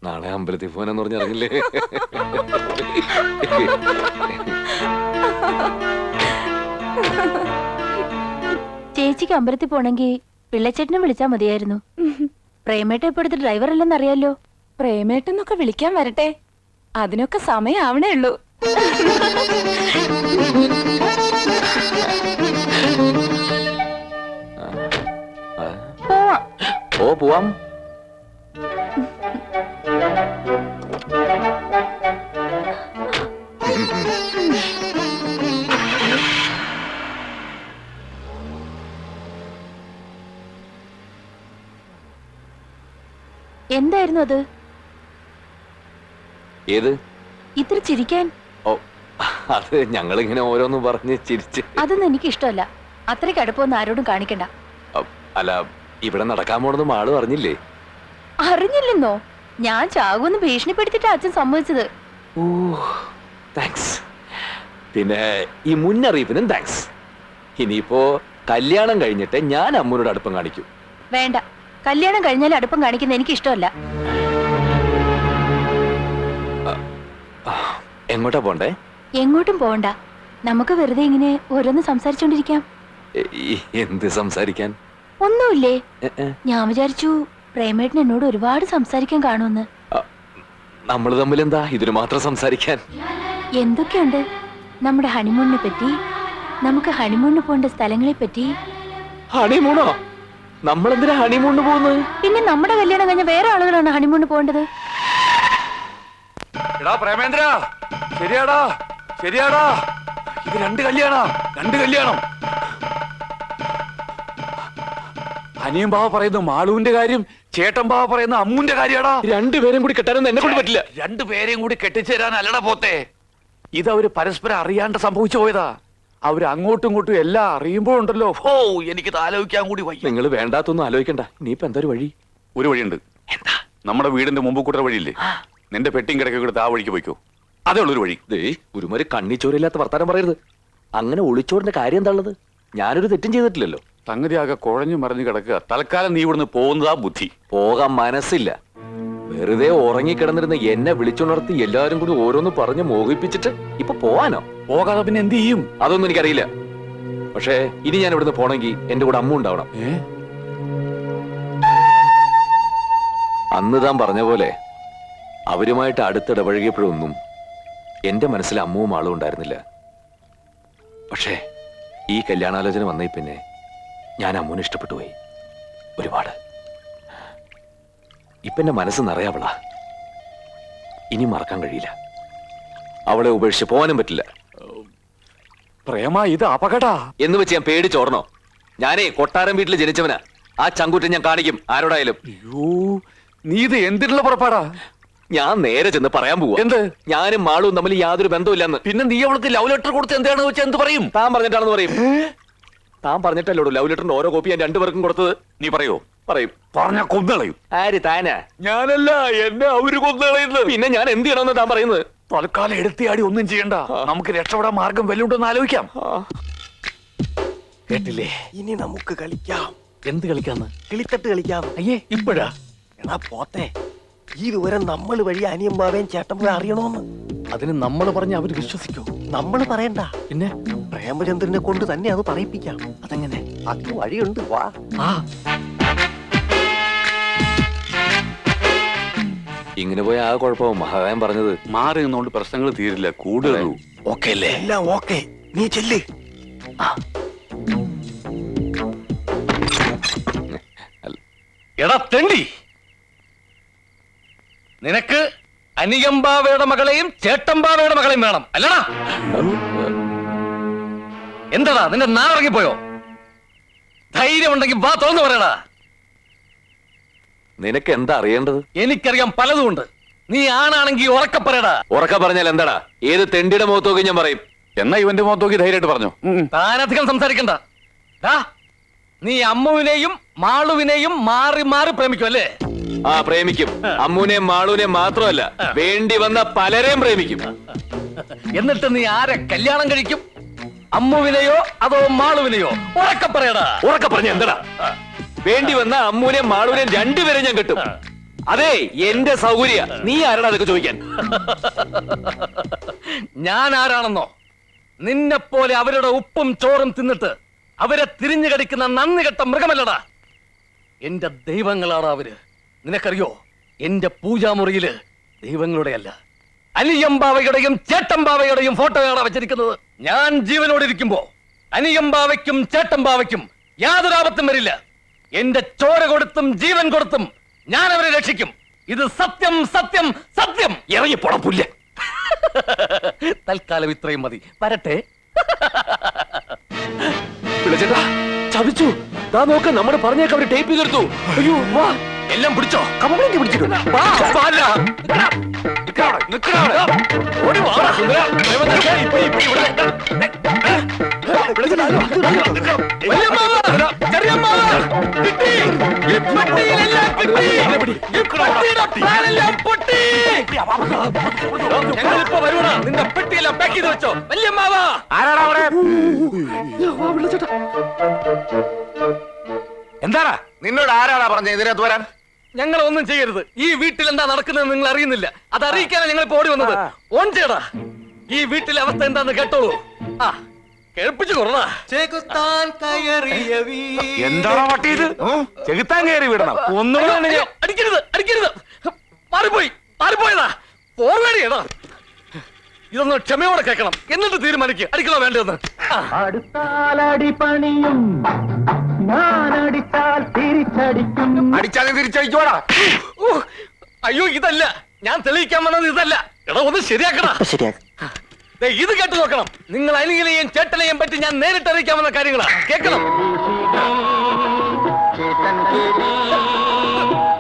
നാളെ അമ്പലത്തിൽ പോകാനെന്ന് പറഞ്ഞിറങ്ങില്ലേ? ചേച്ചിക്ക് അമ്പലത്തിൽ പോണെങ്കിൽ പിള്ളച്ചേട്ടനെ വിളിച്ചാ മതിയായിരുന്നു. പ്രേമേട്ട ഇപ്പോഴത്തെ ഡ്രൈവർ അല്ലെന്ന് അറിയാലോ. പ്രേമേട്ടെന്നൊക്കെ വിളിക്കാൻ വരട്ടെ, അതിനൊക്കെ സമയാവണേ ഉള്ളൂ. പോവാം. എന്തായിരുന്നു അത്? ഏത്? ഇത്ര ചിരിക്കാൻ? ഓ, അത് ഞങ്ങളിങ്ങനെ ഓരോന്ന് പറഞ്ഞ് ചിരിച്ച്. അതൊന്നും എനിക്ക് ഇഷ്ടമല്ല. അത്രയ്ക്ക് അടുപ്പൊന്നും ആരോടും കാണിക്കണ്ട. അല്ല, ഇവിടെ നടക്കാൻ പോണതും ആള് അറിഞ്ഞില്ലേ? അറിഞ്ഞില്ലെന്നോ? ഞാൻ ചാകുമെന്ന് ഭീഷണിപ്പെടുത്തിട്ട് അച്ഛൻ സമ്മതിച്ചത്. ഓ, താങ്ക്സ്. പിന്നെ ഈ മുന്നറിയിപ്പിനും താങ്ക്സ്. ഇനിയിപ്പോ കല്യാണം കഴിഞ്ഞിട്ട് ഞാൻ അമ്മൂനോട് അടുപ്പം കാണിക്കും. വേണ്ട, കല്യാണം കഴിഞ്ഞാൽ അടുപ്പം കാണിക്കുന്ന എനിക്ക് ഇഷ്ടമല്ല. എങ്ങോട്ടാ പോണ്ടേ? എങ്ങോട്ടും പോണ്ട. നമുക്ക് വെറുതെ ഇങ്ങനെ ഓരോന്ന് സംസാരിച്ചോണ്ടിരിക്കാം. എന്ത് സംസാരിക്കാൻ? ഒന്നുമില്ലേ. ഞാൻ വിചാരിച്ചു പ്രേമേട്ടൻ എന്നോട് ഒരുപാട് സംസാരിക്കാൻ കാണുമെന്ന്. നമ്മള് തമ്മിൽ എന്താ ഇതിന് മാത്രം സംസാരിക്കാൻ? എന്തൊക്കെയുണ്ട്. നമ്മുടെ ഹണിമൂണിനെ പറ്റി, നമുക്ക് ഹണിമൂണിന് പോകേണ്ട സ്ഥലങ്ങളെ പറ്റി. ഹണിമൂണോ? നമ്മളെന്തിനാ ഹണിമൂണിന് പോകുന്നത്? പിന്നെ നമ്മുടെ കല്യാണം കഴിഞ്ഞ വേറെ ആളുകളാണ് ഹണിമൂണിന് പോകേണ്ടത്. പ്രേമേന്ദ്ര, ശരിയാടാ ശരിയാടാ, ഇത് രണ്ട് കല്യാണം. അനിയൻ ബാവ പറയുന്ന മാളുവിന്റെ കാര്യം, ചേട്ടൻ ബാവ പറയുന്ന അമ്മൂന്റെ കാര്യാടാ. രണ്ടുപേരും കൂടി കെട്ടാനൊന്നും എന്നെ കൊണ്ട് പറ്റില്ല. രണ്ടുപേരെയും കൂടി കെട്ടിച്ചേരാൻ അല്ലടാ പോത്തെ. ഇതവര് പരസ്പരം അറിയാണ്ട് സംഭവിച്ചു പോയതാ. അവര് അങ്ങോട്ടും ഇങ്ങോട്ടും എല്ലാം അറിയുമ്പോഴുണ്ടല്ലോ, ഓ എനിക്കിത് ആലോചിക്കാൻ കൂടി വയ്യ. നിങ്ങൾ വേണ്ടാത്തൊന്നും ആലോചിക്കണ്ട. ഇനിയിപ്പോ എന്തൊരു വഴി? ഒരു വഴിയുണ്ട്. എന്താ? നമ്മുടെ വീടിന്റെ മുമ്പ് കൂട്ടർ വഴിയില്ലേ, നിന്റെ പെട്ടിയും കിടക്കെ കൂടെ ആ വഴിക്ക് പോയിക്കോ. അതേ ഉള്ളൊരു വഴി. ഒരുമാതിരി കണ്ണിച്ചോരില്ലാത്ത വർത്താനം പറയരുത്. അങ്ങനെ ഒളിച്ചോറിന്റെ കാര്യം എന്താ ഉള്ളത്? ഞാനൊരു തെറ്റും ചെയ്തിട്ടില്ലല്ലോ. സംഗതി ആകെ കുഴഞ്ഞു മറിഞ്ഞു കിടക്കുക. തൽക്കാലം നീ ഇവിടുന്ന് പോകുന്നതാ ബുദ്ധി. പോകാൻ മനസ്സില്ല. വെറുതെ ഉറങ്ങിക്കിടന്നിരുന്ന എന്നെ വിളിച്ചുണർത്തി എല്ലാരും കൂടി ഓരോന്ന് പറഞ്ഞ് മോഹിപ്പിച്ചിട്ട് ഇപ്പൊ പോവാനോ? പോകാതെ പിന്നെ എന്ത് ചെയ്യും? അതൊന്നും എനിക്കറിയില്ല. പക്ഷേ ഇനി ഞാൻ ഇവിടുന്ന് പോണെങ്കിൽ എന്റെ കൂടെ അമ്മ ഉണ്ടാവണം. അന്ന് താൻ പറഞ്ഞ പോലെ അവരുമായിട്ട് അടുത്തിടപഴകിയപ്പോഴൊന്നും എന്റെ മനസ്സിൽ അമ്മുവും ആളും ഉണ്ടായിരുന്നില്ല. പക്ഷേ ഈ കല്യാണാലോചന വന്നേ പിന്നെ ഞാൻ അമ്മൂനെ ഇഷ്ടപ്പെട്ടു പോയി ഒരുപാട്. ഇപ്പൊ എന്റെ മനസ്സ് നിറയാവളാ. ഇനി മറക്കാൻ കഴിയില്ല. അവളെ ഉപേക്ഷിച്ച് പോകാനും പറ്റില്ല. പ്രേമ, ഇത് അപകട എന്ന് വെച്ച് ഞാൻ പേടിച്ചോർണോ? ഞാനേ കൊട്ടാരം വീട്ടിൽ ജനിച്ചവനാ. ആ ചങ്കൂറ്റം ഞാൻ കാണിക്കും ആരോടായാലും. അയ്യോ, നീ ഇത് എന്തിനുള്ള പുറപ്പാടാ? ഞാൻ നേരെ ചെന്ന് പറയാൻ പോവാ. എന്ത്? ഞാനും മാളും തമ്മിൽ യാതൊരു ബന്ധമില്ലെന്ന്. പിന്നെ നീ അവൾക്ക് ലവ് ലെറ്റർ കൊടുത്ത് എന്താണെന്ന് വെച്ചാൽ എന്ത് പറയും? താൻ പറഞ്ഞിട്ടാണെന്ന് പറയും. താൻ പറഞ്ഞിട്ടല്ലോ ലവ് ലെറ്ററിന്റെ ഓരോ കോപ്പി ഞാൻ രണ്ടുപേർക്കും കൊടുത്തത്. നീ പറയോ? പറയും. പറഞ്ഞ കൊന്നുകളയും. ആര്? താനാ? ഞാനല്ല, എന്നെ അവര് കൊന്നുകളയുന്നത്. പിന്നെ ഞാൻ എന്ത് ചെയ്യണമെന്ന് താൻ പറയുന്നത്? തൽക്കാലം എടുത്തിയാടി ഒന്നും ചെയ്യണ്ട. നമുക്ക് രക്ഷപ്പെടാൻ മാർഗം വല്ലുണ്ടെന്ന് ആലോചിക്കാം. കേട്ടില്ലേ? ഇനി നമുക്ക് കളിക്കാം. എന്ത് കളിക്കാന്ന്? കിളിത്തട്ട് കളിക്കാം. അയ്യേ, ഇപ്പോഴാ? എന്നാ പോത്തെ, ഈ വിവരം നമ്മൾ വഴി അനിയമ്മാവേൻ ചേട്ടൻ അറിയണോന്ന്. അതിന് നമ്മൾ പറഞ്ഞ അവര് വിശ്വസിക്കോ? നമ്മൾ പറയണ്ട. പിന്നെ പ്രേമചന്ദ്രനെ കൊണ്ട് തന്നെ അത് പറയിപ്പിക്കാം. അതെങ്ങനെ? അത് വഴിയുണ്ട്, വാ. ഇങ്ങനെ പോയ ആ കുഴപ്പവും മഹാകായം പറഞ്ഞത്. മാറി നിന്നോണ്ട് പ്രശ്നങ്ങൾ തീരില്ല, കൂടുതൽ. ഓക്കെ അല്ലേ? എല്ലാം ഓക്കെ. നീ ചെല്ല്. എടാ തെണ്ടി, നിനക്ക് അനിയമ്പാവയുടെ മകളെയും ചേട്ടമ്പാവയുടെ മകളെയും വേണം അല്ലടാ? എന്താടാ നിന്റെ നാറങ്ങിപ്പോയോ? ധൈര്യം ഉണ്ടെങ്കിൽ വാ തുറന്നു പറയടാ. നിനക്ക് എന്താ അറിയേണ്ടത്? എനിക്കറിയാം പലതുമുണ്ട്. നീ ആണാണെങ്കിൽ ഉറക്കെ പറയടാ. ഉറക്കെ പറഞ്ഞാൽ എന്താടാ? ഏത് തെണ്ടിയുടെ മുഖത്ത് നോക്കി ഞാൻ പറയും. എന്നാ ഇവന്റെ മുഖത്ത് നോക്കി ധൈര്യമായിട്ട് പറഞ്ഞു. താനധികം സംസാരിക്കണ്ട. നീ അമ്മുവിനെയും മാളുവിനെയും മാറി മാറി പ്രേമിക്കും അല്ലേ? ആ, പ്രേമിക്കും. അമ്മുവിനെയും മാളുവിനെയും മാത്രമല്ല, വേണ്ടി വന്ന പലരെയും പ്രേമിക്കും. എന്നിട്ട് നീ ആരെ കല്യാണം കഴിക്കും? അമ്മുവിനെയോ അതോ മാളുവിനെയോ? ഉറക്കെ പറയടാ. ഉറക്കെ പറഞ്ഞ എന്താ? വേണ്ടി വന്ന അമ്മൂനെയും മാളൂനെയും രണ്ടുപേരെ ഞാൻ കിട്ടും. അതെ, എന്റെ സൗകര്യ. നീ ആരാടാ അതൊക്കെ ചോദിക്കാൻ? ഞാൻ ആരാണെന്നോ? നിന്നെ പോലെ അവരുടെ ഉപ്പും ചോറും തിന്നിട്ട് അവരെ തിരിഞ്ഞു കടിക്കുന്ന നന്ദി കെട്ട മൃഗമല്ലടാ. എന്റെ ദൈവങ്ങളാണ് അവര്. നിനക്കറിയോ, എന്റെ പൂജാമുറിയില് ദൈവങ്ങളുടെ അല്ല, അനിയമ്പാവയുടെയും ചേട്ടമ്പാവയുടെയും ഫോട്ടോയാണ് വെച്ചിരിക്കുന്നത്. ഞാൻ ജീവനോടെ ഇരിക്കുമ്പോ അനിയമ്പാവയ്ക്കും ചേട്ടമ്പാവയ്ക്കും യാതൊരു ആപത്തും വരില്ല. എന്റെ ചോര കൊടുത്തും ജീവൻ കൊടുത്തും ഞാൻ അവരെ രക്ഷിക്കും. ഇത് സത്യം, സത്യം, സത്യം. ഇറങ്ങി പൊടപ്പില്ല. തൽക്കാലം ഇത്രയും മതി. വരട്ടെ. വിളിച്ചേട്ടാ, ചതിച്ചു. ദാ നോക്ക്, നമ്മുടെ പറഞ്ഞേക്ക് അവര് ടേപ്പ് ചെയ്തെടുത്തു. അയ്യോ, വാ. എല്ലാം പിടിച്ചോ? കംപ്ലൈന്റ് പിടിച്ചിട്ടുണ്ട്. വാ, വാ, അല്ല. നിക്കടാ, നിക്കടാ അവിടെ. ഓടി വാടാ, സുന്ദര. ദൈവമേ, ഇപ്പൊ ഇവിടെ. വിളിച്ചേട്ടാ, നിക്കടാ. വലിയമ്മാവ, ചെറിയമ്മാവ, കിട്ടി. ഈ പെട്ടിയിലെല്ലാം കിട്ടി. ഈ പെട്ടിയുടെ പ്ലാനെല്ലാം പൊട്ടി. ഞങ്ങളിപ്പോ വരുവടാ. നിന്റെ പെട്ടിയെല്ലാം പാക്ക് ചെയ്ത് വെച്ചോ. വലിയമ്മാവ. ആരാടാ അവിടെ? എന്താടാ? നിന്നോട് ആരാടാ പറഞ്ഞ ഇതിനകത്ത് വരാൻ? ഞങ്ങളെ ഒന്നും ചെയ്യരുത്. ഈ വീട്ടിൽ എന്താ നടക്കുന്നത് നിങ്ങൾ അറിയുന്നില്ല. അത് അറിയിക്കാനാണ് ഞങ്ങൾ ഇപ്പൊ ഓടി വന്നത്. ഓൺ ചെയ്യടാ. ഈ വീട്ടിലെ അവസ്ഥ എന്താന്ന് കേട്ടോളൂ. ആ, കേൾപ്പിച്ചു കൊറടാ. എന്താണോ പട്ടി ഇത്? ചെകുത്താൻ കയറി വിടണം. ഒന്നുകൂടെ അടിക്കരുത്, അടിക്കരുത്. മാറിപ്പോയി, മാറിപ്പോയതാ. പോർവേടിയടാ. ഇതൊന്ന് ക്ഷമയോടെ കേൾക്കണം, എന്നിട്ട് തീരുമാനിക്കുക അടിക്കണോ വേണ്ടതെന്ന്. അടുത്താലടി പണിയും ഞാനടിച്ചാൽ തിരിച്ചടിക്കും. അടിച്ചാലും തിരിച്ചടിക്കോടാ. അയ്യോ, ഇതല്ല ഞാൻ തെളിയിക്കാൻ വന്നത്. ഇതല്ല. എടാ, ഒന്ന് ശരിയാക്കടാ. ദേ, ഇത് കേട്ടു നോക്കണം. നിങ്ങൾ അനിയനെയും ചേട്ടനെയും പറ്റി ഞാൻ നേരിട്ട് അറിയിക്കാമെന്ന കാര്യങ്ങളാ. കേൾക്കണം.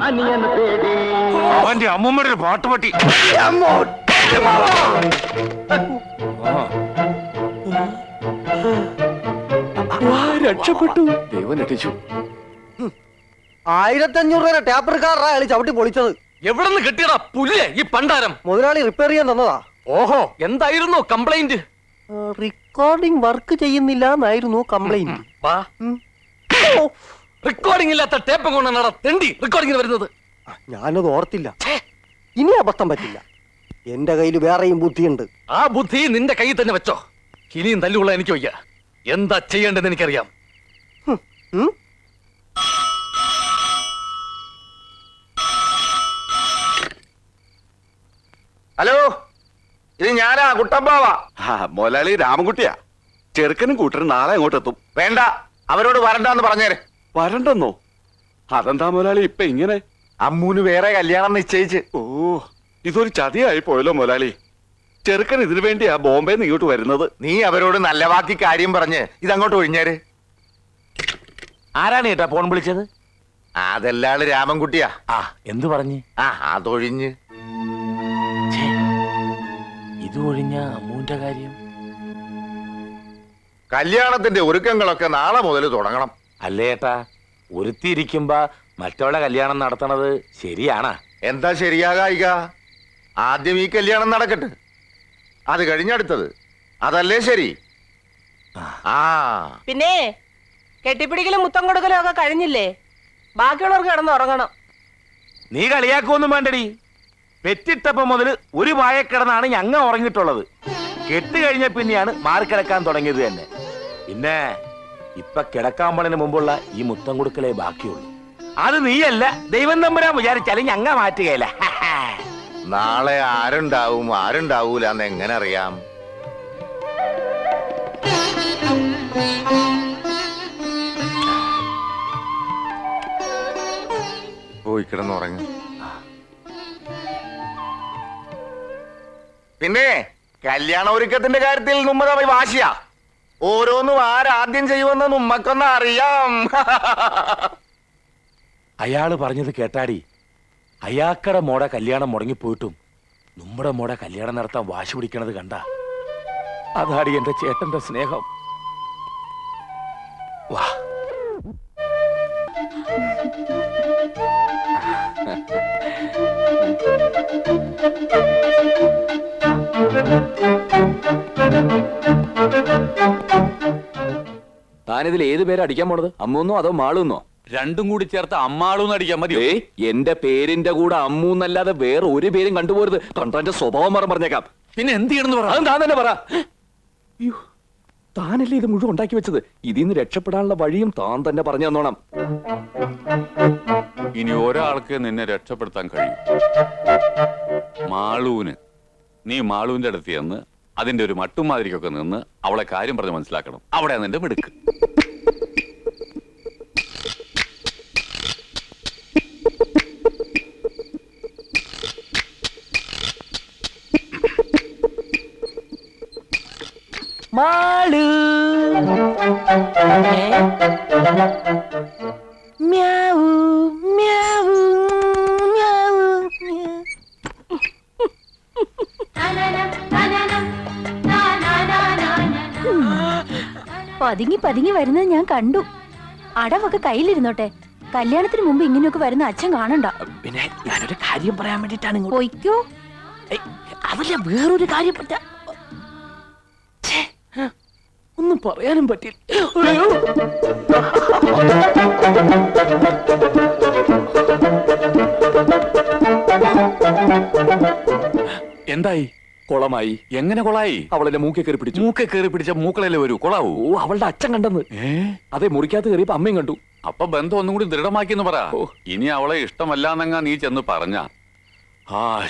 അനിയൻ തേടി അവന്റെ അമ്മൂമ്മയുടെ ഒരു പാട്ടുപട്ടി. രക്ഷപ്പെട്ടു. ദൈവം രക്ഷിച്ചു. 1500 രൂപ ടാപ്പർ കാറാ അയാൾ ചവിട്ടി പൊളിച്ചത്. എവിടെ നിന്ന് കിട്ടിയടാ പുലിയെ ഈ പണ്ടാരം? മുതലാളി റിപ്പയർ ചെയ്യാൻ തന്നതാ. ഓഹോ, എന്തായിരുന്നു കംപ്ലൈന്റ്? റെക്കോർഡിംഗ് വർക്ക് ചെയ്യുന്നില്ല എന്നായിരുന്നു കംപ്ലൈന്റ്. വാ. റെക്കോർഡിംഗ് ഇല്ലാത്ത ടേപ്പ് കൊണ്ടാണ് തെണ്ടി റെക്കോർഡിംഗിന് വരുന്നത്. ഞാനത് ഓർത്തില്ല. ഇനി അബദ്ധം പറ്റില്ല. എന്റെ കയ്യിൽ വേറെയും ബുദ്ധിയുണ്ട്. ആ ബുദ്ധി നിന്റെ കയ്യിൽ തന്നെ വെച്ചോ. ഇനിയും തല്ലുള്ള എനിക്ക് വയ്യ. എന്താ ചെയ്യേണ്ടതെന്ന് എനിക്കറിയാം. ഹലോ, ഇത് ഞാനാ കുട്ടമ്പാവാ. മുതലാളി രാമൻകുട്ടിയാ. ചെറുക്കനും കൂട്ടരും നാളെ അങ്ങോട്ട് എത്തും. വേണ്ട, അവരോട് വരണ്ടെന്ന് പറഞ്ഞേരെ. വരണ്ടെന്നോ? അതെന്താ മുതലാളി ഇപ്പൊ ഇങ്ങനെ? അമ്മൂന് വേറെ കല്യാണം നിശ്ചയിച്ച്. ഓ, ഇതൊരു ചതിയായി പോയല്ലോ മുതലാളി. ചെറുക്കൻ ഇതിനു വേണ്ടിയാ ബോംബെ ഇങ്ങോട്ട് വരുന്നത്. നീ അവരോട് നല്ല വാക്കി കാര്യം പറഞ്ഞ് ഇതങ്ങോട്ട് ഒഴിഞ്ഞേര്. ആരാണ് ഏട്ടാ ഫോൺ വിളിച്ചത്? അതെല്ലാള് രാമൻകുട്ടിയാ. ആ, എന്തു പറഞ്ഞു? അതൊഴിഞ്ഞ്. ഇത് ഒഴിഞ്ഞ അമ്മൂന്റെ കാര്യം. കല്യാണത്തിന്റെ ഒരുക്കങ്ങളൊക്കെ നാളെ മുതൽ തുടങ്ങണം. അല്ലേ ഏട്ടാ, ഒരുത്തിയിരിക്കുമ്പോ മറ്റവളെ കല്യാണം നടത്തണത് ശരിയാണാ? എന്താ ശരിയാകായിക? ആദ്യം ഈ കല്യാണം നടക്കട്ടെ, അത് കഴിഞ്ഞടുത്തത്. അതല്ലേ ശരി? ആ, പിന്നെ കെട്ടിപ്പിടിക്കലും മുത്തം കൊടുക്കലും ഒക്കെ കഴിഞ്ഞില്ലേ? ബാക്കിയുള്ളവർക്ക് കിടന്നുറങ്ങണം. നീ കളിയാക്കൊന്നും വേണ്ടടി. പെറ്റിട്ടപ്പം മുതൽ ഒരു വായക്കിടന്നാണ് ഞങ്ങ ഉറങ്ങിയിട്ടുള്ളത്. കെട്ട് കഴിഞ്ഞ പിന്നെയാണ് മാറിക്കിടക്കാൻ തുടങ്ങിയത് തന്നെ. പിന്നെ ഇപ്പൊ കിടക്കാൻ പോണതിന് മുമ്പുള്ള ഈ മുത്തം കൊടുക്കലേ ബാക്കിയുള്ളൂ. അത് നീയല്ല, ദൈവം തമ്പുരാൻ വിചാരിച്ചാലും ഞങ്ങ മാറ്റുകയില്ല. നാളെ ആരുണ്ടാവും ആരുണ്ടാവൂല എന്ന് എങ്ങനെ അറിയാം? പോയി കിടന്നുറങ്ങി. പിന്നെ കല്യാണ ഒരുക്കത്തിന്റെ കാര്യത്തിൽ നമ്മ തമ്മിൽ വാശിയാ. ഓരോന്നും ആരാദ്യം ചെയ്യുമെന്ന് നമ്മക്കൊന്നും അറിയാം. അയാള് പറഞ്ഞത് കേട്ടാടി. അയാക്കടെ മോടെ കല്യാണം മുടങ്ങിപ്പോയിട്ടും നമ്മുടെ മോടെ കല്യാണം നടത്താൻ വാശി പിടിക്കണത് കണ്ട. അതാടി എന്റെ ചേട്ടന്റെ സ്നേഹം. വാ. താനിതിൽ ഏത് പേര് അടിക്കാൻ പോണത്? അമ്മൂന്നോ അതോ മാളൂന്നോ? രണ്ടും കൂടി ചേർത്ത് അമ്മാളൂന്ന് അടിക്കാൻ മതിയോ? എന്റെ പേരിന്റെ കൂടെ അമ്മൂന്നല്ലാതെ വേറെ ഒരു പേരും കണ്ടുപോരുത്. കണ്ടോന്റെ സ്വഭാവം പറഞ്ഞേക്കാം. പിന്നെ എന്ത് ചെയ്യണമെന്ന് പറ. അതും താൻ തന്നെ പറ. അയ്യോ, താനല്ലേ ഇത് മുഴുവൻ ഉണ്ടാക്കി വെച്ചത്. ഇതിൽ നിന്ന് രക്ഷപ്പെടാനുള്ള വഴിയും താൻ തന്നെ പറഞ്ഞു തന്നോണം. ഇനി ഒരാൾക്ക് നിന്നെ രക്ഷപ്പെടുത്താൻ കഴിയും. മാളൂന്. നീ മാളൂവിന്റെ അടുത്ത് ചെന്ന് അതിന്റെ ഒരു മട്ടുമാതിരിക്കൊക്കെ നിന്ന് അവളെ കാര്യം പറഞ്ഞ് മനസ്സിലാക്കണം. അവിടെ നിന്റെ മിടുക്ക്. മാളു മ്യാവൂ മ്യാവൂ മ്യാവൂ. പതുങ്ങി പതുങ്ങി വരുന്നത് ഞാൻ കണ്ടു. അടവൊക്കെ കയ്യിലിരുന്നോട്ടെ. കല്യാണത്തിന് മുമ്പ് ഇങ്ങനെയൊക്കെ വരുന്ന അച്ഛൻ കാണണ്ട. പിന്നെ ഞാനൊരു കാര്യം പറയാൻ വേണ്ടിട്ടാണ് ഇങ്ങോട്ട്. പൊയ്ക്കോ. അതല്ല, വേറൊരു കാര്യം പറ്റ ഒന്നും പറയാനും പറ്റില്ല. അയ്യോ. എന്തായി? കൊളമായി. എങ്ങനെ കൊളായി? അവളെന്റെ മൂക്കെ കയറി പിടിച്ചു. മൂക്കെ കയറി പിടിച്ച മൂക്കളല്ലേ വരൂ, കൊളാവൂ. ഓ, അവളുടെ അച്ഛൻ കണ്ടെന്ന്. അതെ, മുറിക്കകത്ത് കയറിയപ്പോ അമ്മയും കണ്ടു. അപ്പൊ ബന്ധം ഒന്നും കൂടി ദൃഢമാക്കിന്ന് പറ. ഇനി അവളെ ഇഷ്ടമല്ലാന്നെങ്ങാ നീ ചെന്ന് പറഞ്ഞ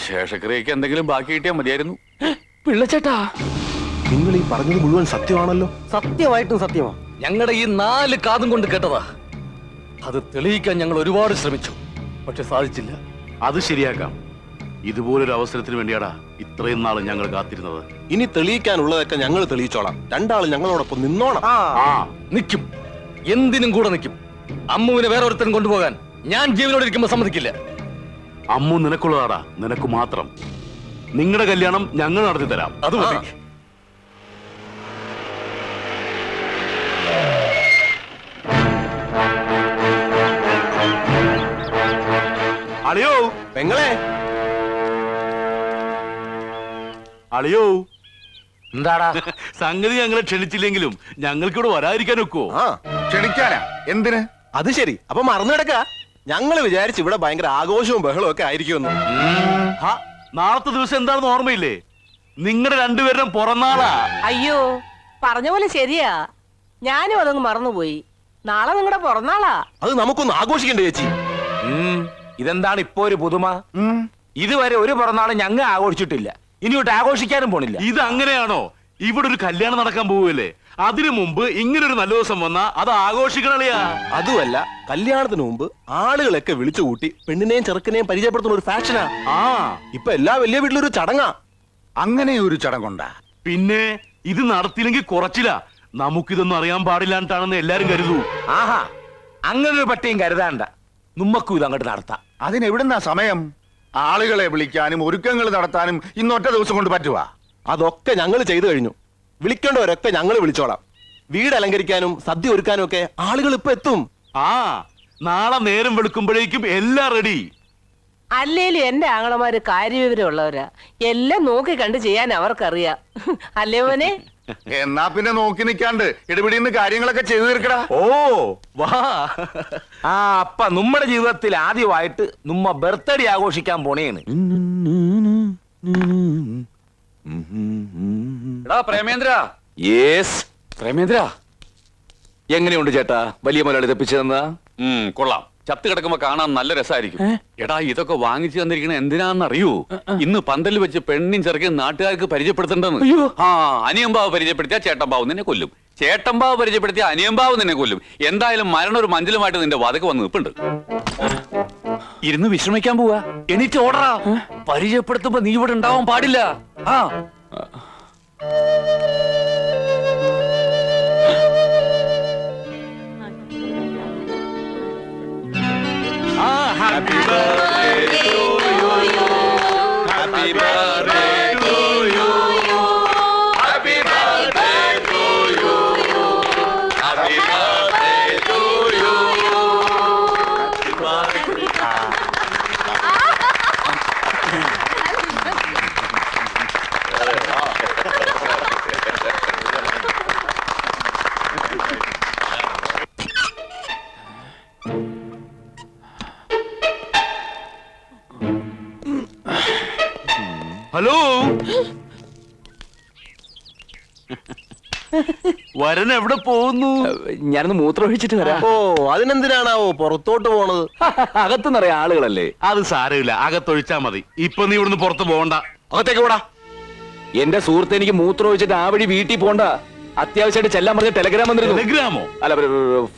ശേഷക്രിയക്ക് എന്തെങ്കിലും ബാക്കി കിട്ടിയാൽ മതിയായിരുന്നു. പിള്ളച്ചേട്ടാ, നിങ്ങൾ ഈ പറഞ്ഞത് മുഴുവൻ സത്യമാണല്ലോ? സത്യമായിട്ടും സത്യമാ. ഞങ്ങളുടെ ഈ 4 കാതും കൊണ്ട് കേട്ടതാ. അത് തെളിയിക്കാൻ ഞങ്ങൾ ഒരുപാട് ശ്രമിച്ചു, പക്ഷെ സാധിച്ചില്ല. അത് ശരിയാക്കാം. ഇതുപോലൊരു അവസരത്തിന് വേണ്ടിയാടാ ഇത്രയും നാൾ ഞങ്ങൾ കാത്തിരുന്നത്. ഇനി തെളിയിക്കാനുള്ളതൊക്കെ ഞങ്ങൾ തെളിയിച്ചോളാം. രണ്ടാളും ഞങ്ങളോടൊപ്പം നിന്നോണം. നിൽക്കും, എന്തിനും കൂടെ നിൽക്കും. അമ്മുവിനെ വേറെ ഒരുത്തനും കൊണ്ടുപോകാൻ ഞാൻ ജീവനോട് ഇരിക്കുമ്പോ സമ്മതിക്കില്ല. അമ്മു നിനക്കുള്ളതാടാ, നിനക്ക് മാത്രം. നിങ്ങളുടെ കല്യാണം ഞങ്ങൾ നടത്തി തരാം. അത് മതി. അളിയോ പെങ്ങളെ, അളിയോ. എന്താടാ സംഗതി ഞങ്ങളെ ക്ഷണിച്ചില്ലെങ്കിലും ഞങ്ങൾക്കിവിടെ വരാതിരിക്കാൻ ഒക്കുവോ? ക്ഷണിക്കാനാ? എന്തിന്? അത് ശരി. അപ്പൊ മറന്നു കിടക്ക. ഞങ്ങൾ വിചാരിച്ചു ഇവിടെ ഭയങ്കര ആഘോഷവും ബഹളവും ഒക്കെ ആയിരിക്കുമെന്ന്. നാളത്തെ ദിവസം എന്താണെന്ന് ഓർമ്മയില്ലേ? നിങ്ങളുടെ രണ്ടുപേരും പുറന്നാളാ. അയ്യോ, പറഞ്ഞ പോലെ ശരിയാ. ഞാനും അതങ്ങ് മറന്നുപോയി. നാളെ നിങ്ങളുടെ പിറന്നാളാ. അത് നമുക്കൊന്ന് ആഘോഷിക്കണ്ടേ ചേച്ചി? ഇതെന്താണ് ഇപ്പൊ ഒരു പുതുമ? ഇതുവരെ ഒരു പിറന്നാളും ഞങ്ങൾ ആഘോഷിച്ചിട്ടില്ല. ഇനിയോട്ട് ആഘോഷിക്കാനും പോണില്ല. ഇത് അങ്ങനെയാണോ? ഇവിടെ ഒരു കല്യാണം നടക്കാൻ പോവല്ലേ? അതിനു മുമ്പ് ഇങ്ങനൊരു നല്ല ദിവസം വന്നാ അത് ആഘോഷിക്കണല്ലയാ. അതുമല്ല, കല്യാണത്തിന് മുമ്പ് ആളുകളൊക്കെ വിളിച്ചു കൂട്ടി പെണ്ണിനെയും ചെറുക്കനെയും പരിചയപ്പെടുത്തുന്ന ഒരു ഫാഷനാ. ഇപ്പൊ എല്ലാ വലിയ വീട്ടിലൊരു ചടങ്ങാ. അങ്ങനെ ഒരു ചടങ്ങുണ്ടാ? പിന്നെ ഇത് നടത്തിയില്ലെങ്കിൽ കുറച്ചില്ല. നമുക്കിതൊന്നും അറിയാൻ പാടില്ലാണ്ടാണെന്ന് എല്ലാരും കരുതൂ. ആഹാ, അങ്ങനെ ഒരു പട്ടിയും കരുതാണ്ട. നമ്മക്കും ഇത് അങ്ങോട്ട് നടത്താം. അതിനെവിടുന്നാ സമയം? ആളുകളെ വിളിക്കാനും ഒരുക്കങ്ങൾ നടത്താനും ഇന്നൊറ്റ ദിവസം കൊണ്ട് പറ്റുവാ? അതൊക്കെ ഞങ്ങൾ ചെയ്തു കഴിഞ്ഞു. വിളിക്കേണ്ടവരൊക്കെ ഞങ്ങൾ വിളിച്ചോളാം. വീട് അലങ്കരിക്കാനും സദ്യ ഒരുക്കാനും ഒക്കെ ആളുകൾ ഇപ്പൊ എത്തും. നാളെ നേരം വെളുക്കുമ്പോഴേക്കും എല്ലാം റെഡി. അല്ലേലും എന്റെ ആങ്ങളമാര് കാര്യവിവരമുള്ളവരാ. എല്ലാം നോക്കി കണ്ട് ചെയ്യാൻ അവർക്കറിയാം. അല്ലേ മോനെ? എന്നാ പിന്നെ നോക്കി നിൽക്കാണ്ട് ഇടപെടിന്ന് കാര്യങ്ങളൊക്കെ ചെയ്തു തീർക്കടാ. ഓ വാ. അപ്പ നമ്മുടെ ജീവിതത്തിൽ ആദ്യമായിട്ട് നമ്മ ബർത്ത്ഡേ ആഘോഷിക്കാൻ പോണേന്ന്. പ്രേമേന്ദ്ര. യേസ് പ്രേമേന്ദ്ര, എങ്ങനെയുണ്ട് ചേട്ടാ വലിയ മുതലാളി തെപ്പിച്ചതെന്നാ? കൊള്ളാം. ചത്ത് കിടക്കുമ്പോ കാണാൻ നല്ല രസമായിരിക്കും. എടാ, ഇതൊക്കെ വാങ്ങിച്ചു തന്നിരിക്കണ എന്തിനാന്നറിയൂ? ഇന്ന് പന്തൽ വെച്ച് പെണ്ണിൻ ചെറുക്കൻ നാട്ടുകാർക്ക് പരിചയപ്പെടുത്തണ്ടെന്ന്. അനിയമ്പാവ് പരിചയപ്പെടുത്തിയാ ചേട്ടമ്പാവ് നിന്നെ കൊല്ലും. ചേട്ടമ്പാവ് പരിചയപ്പെടുത്തിയാ അനിയമ്പാവ് നിന്നെ കൊല്ലും. എന്തായാലും മരണം ഒരു മഞ്ചലുമായിട്ട് നിന്റെ വാതക്ക് വന്ന് നിൽപ്പുണ്ട്. ഇരുന്ന് വിശ്രമിക്കാൻ പോവാ. എനിക്ക് ഓർഡറാ. പരിചയപ്പെടുത്തുമ്പോ നീ ഇവിടെ ഉണ്ടാവാൻ പാടില്ല. Happy birthday to you. Happy birthday to you. Happy birthday to you. Happy birthday to you. Hello വരൻ എവിടെ പോകുന്നു? ഞാനൊന്ന് മൂത്രം ഒഴിച്ചിട്ട് വരാം. ഓ അതിനെന്തിനാണാവോ പുറത്തോട്ട് പോണത്? അകത്ത് നിറയെ ആളുകളല്ലേ. അത് സാരമില്ല, അകത്തൊഴിച്ചാ മതി. ഇപ്പൊ നീ ഇവിടുന്ന് പുറത്ത് പോകണ്ട, അകത്തേക്ക് പോടാ. എന്റെ സുഹൃത്ത് എനിക്ക് മൂത്രം ഒഴിച്ചിട്ട് ആ വഴി വീട്ടിൽ പോണ്ട. അത്യാവശ്യമായിട്ട് ചെല്ലാൻ പറഞ്ഞ ടെലഗ്രാം വന്നിരുന്നു. ടെലഗ്രാമോ? അല്ല,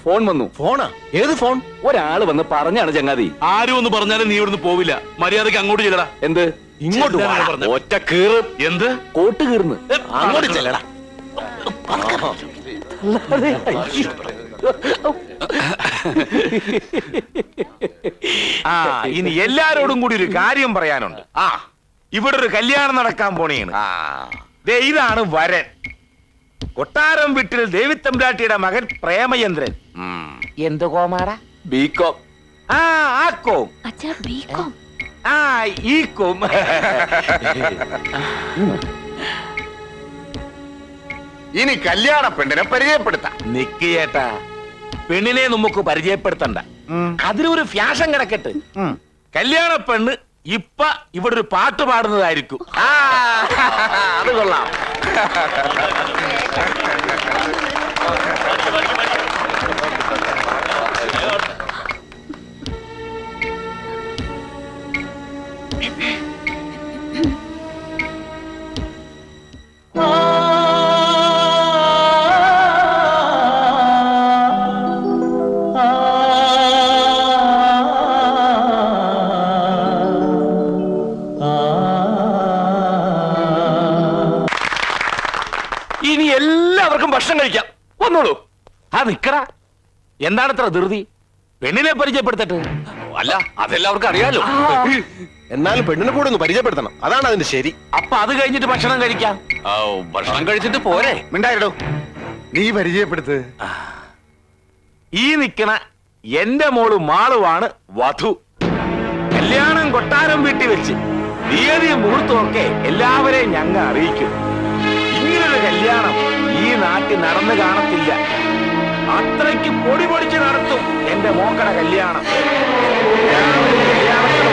ഫോൺ വന്നു. ഫോണാ? ഏത് ഫോൺ? ഒരാള് വന്ന് പറഞ്ഞാണ് ചങ്ങാതി. ആരും ഒന്ന് പറഞ്ഞാലും നീ ഇവിടുന്ന് പോവില്ല. മര്യാദക്ക് അങ്ങോട്ട് ചെല്ലടാ. എന്ത്? ഇങ്ങോട്ട് വാ. ഒറ്റ കീറ്. എന്ത്? കോട്ട് കീർന്ന്. അങ്ങോട്ട് ചെല്ലടാ. ആ ഇനി എല്ലാരോടും കൂടി ഒരു കാര്യം പറയാനുണ്ട്. ഇവിടെ ഒരു കല്യാണം നടക്കാൻ പോണേണ്. ദേ ഇതാണ് വരൻ. കൊട്ടാരം വീട്ടിൽ ദേവിത്തമ്പ്രാട്ടിയുടെ മകൻ പ്രേമചന്ദ്രൻ. എന്ത് കോമാറ? ബികോം. ആ കോം. അച്ഛാ ബികോം. ഈ കോം. ഇനി കല്യാണ പെണ്ണിനെ പരിചയപ്പെടുത്താം. നിക്ക് ചേട്ടാ, പെണ്ണിനെ നമുക്ക് പരിചയപ്പെടുത്തണ്ട. അതിനൊരു ഫ്യാഷൻ കിടക്കട്ടെ. കല്യാണ പെണ്ണ് ഇപ്പൊ ഇവിടെ ഒരു പാട്ട് പാടുന്നതായിരിക്കും. അത് കൊള്ളാം. ഇനി എല്ലാവർക്കും ഭക്ഷണം കഴിക്കാം. വന്നോളൂ. നിക്കടാ, എന്താണ് ഇത്ര ധൃതി? പെണ്ണിനെ പരിചയപ്പെടുത്തട്ടെ. അല്ല, അതെല്ലാവർക്കും അറിയാലോ. എന്നാലും പെണ്ണിനെ കൂടെ ഒന്ന് പരിചയപ്പെടുത്തണം. അതാണ് അതിന്റെ ശരി. അപ്പൊ അത് കഴിഞ്ഞിട്ട് ഭക്ഷണം കഴിക്കാം. ഭക്ഷണം കഴിച്ചിട്ട് പോരെ. മിണ്ടായിടോ, നീ പരിചയപ്പെടുത്ത്. ഈ നിക്കണ എന്റെ മോള് മാളുവാണ് വധു. കല്യാണം കൊട്ടാരം വീട്ടിൽ വെച്ച് തീയതിയും മുഹൂർത്തമൊക്കെ എല്ലാവരെയും ഞങ്ങൾ അറിയിക്കും. ഇങ്ങനൊരു കല്യാണം ഈ നാട്ടിൽ നടന്നു കാണത്തില്ല. അത്രയ്ക്ക് പൊടി പൊടിച്ച് നടത്തും എന്റെ മോക്കട കല്യാണം. എല്ലാവരും കല്യാണത്തിന്